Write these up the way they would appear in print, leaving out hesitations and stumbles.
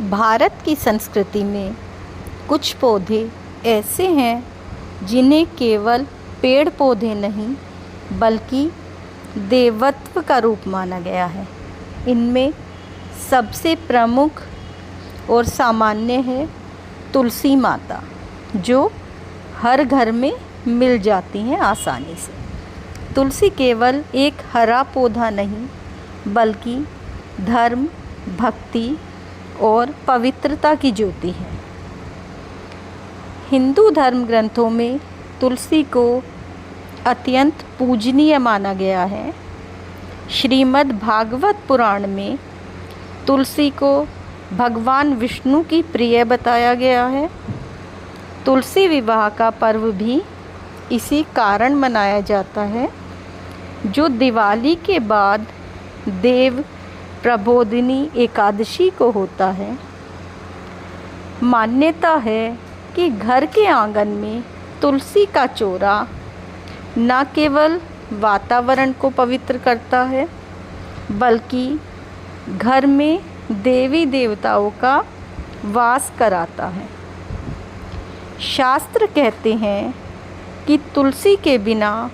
भारत की संस्कृति में कुछ पौधे ऐसे हैं जिन्हें केवल पेड़ पौधे नहीं बल्कि देवत्व का रूप माना गया है। इनमें सबसे प्रमुख और सामान्य है तुलसी माता, जो हर घर में मिल जाती हैं आसानी से। तुलसी केवल एक हरा पौधा नहीं बल्कि धर्म, भक्ति और पवित्रता की ज्योति है। हिंदू धर्म ग्रंथों में तुलसी को अत्यंत पूजनीय माना गया है। श्रीमद् भागवत पुराण में तुलसी को भगवान विष्णु की प्रिय बताया गया है। तुलसी विवाह का पर्व भी इसी कारण मनाया जाता है, जो दिवाली के बाद देव प्रबोधिनी एकादशी को होता है। मान्यता है कि घर के आंगन में तुलसी का चौरा न केवल वातावरण को पवित्र करता है बल्कि घर में देवी देवताओं का वास कराता है। शास्त्र कहते हैं कि तुलसी के बिना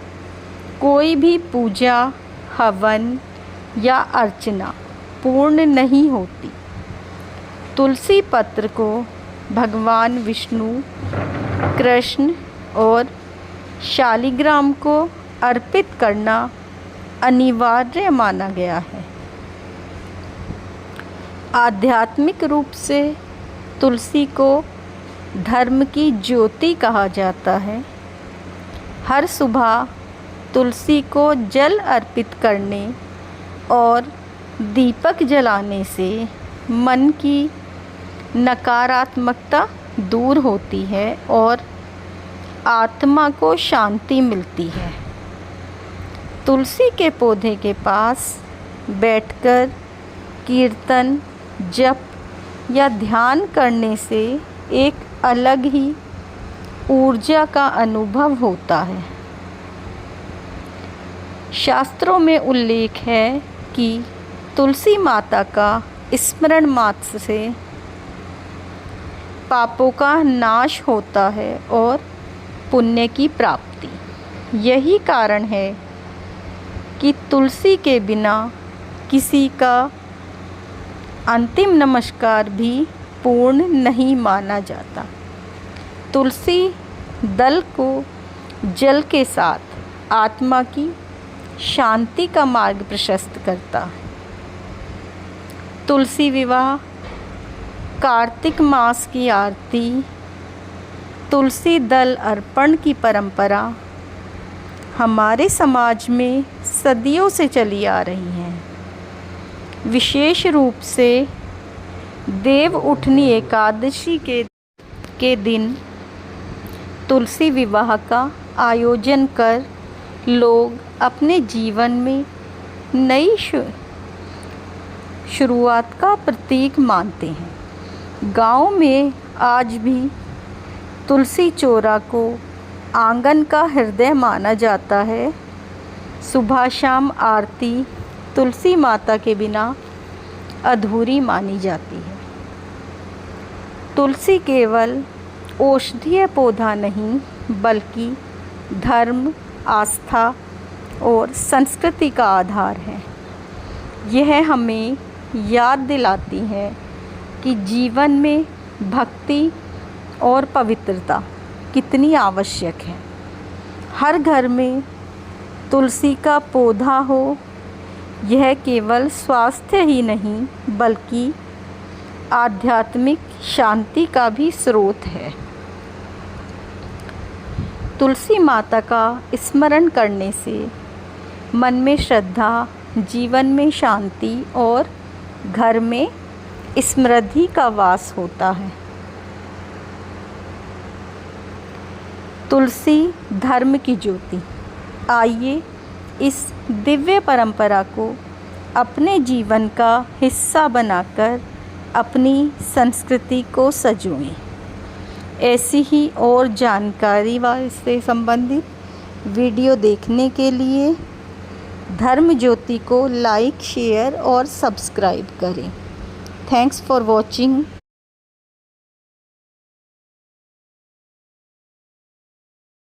कोई भी पूजा, हवन या अर्चना पूर्ण नहीं होती। तुलसी पत्र को भगवान विष्णु, कृष्ण और शालिग्राम को अर्पित करना अनिवार्य माना गया है। आध्यात्मिक रूप से तुलसी को धर्म की ज्योति कहा जाता है। हर सुबह तुलसी को जल अर्पित करने और दीपक जलाने से मन की नकारात्मकता दूर होती है और आत्मा को शांति मिलती है। तुलसी के पौधे के पास बैठकर कीर्तन, जप या ध्यान करने से एक अलग ही ऊर्जा का अनुभव होता है। शास्त्रों में उल्लेख है कि तुलसी माता का स्मरण मात्र से पापों का नाश होता है और पुण्य की प्राप्ति। यही कारण है कि तुलसी के बिना किसी का अंतिम नमस्कार भी पूर्ण नहीं माना जाता। तुलसी दल को जल के साथ आत्मा की शांति का मार्ग प्रशस्त करता है। तुलसी विवाह, कार्तिक मास की आरती, तुलसी दल अर्पण की परंपरा हमारे समाज में सदियों से चली आ रही है। विशेष रूप से देव उठनी एकादशी के दिन तुलसी विवाह का आयोजन कर लोग अपने जीवन में नई शुरुआत का प्रतीक मानते हैं। गांव में आज भी तुलसी चौरा को आंगन का हृदय माना जाता है। सुबह शाम आरती तुलसी माता के बिना अधूरी मानी जाती है। तुलसी केवल औषधीय पौधा नहीं बल्कि धर्म, आस्था और संस्कृति का आधार है। यह हमें याद दिलाती है कि जीवन में भक्ति और पवित्रता कितनी आवश्यक है। हर घर में तुलसी का पौधा हो, यह केवल स्वास्थ्य ही नहीं बल्कि आध्यात्मिक शांति का भी स्रोत है। तुलसी माता का स्मरण करने से मन में श्रद्धा, जीवन में शांति और घर में समृद्धि का वास होता है। तुलसी धर्म की ज्योति। आइए इस दिव्य परंपरा को अपने जीवन का हिस्सा बनाकर अपनी संस्कृति को सजोएं। ऐसी ही और जानकारी से संबंधित वीडियो देखने के लिए धर्म ज्योति को लाइक, शेयर और सब्सक्राइब करें। Thanks for watching.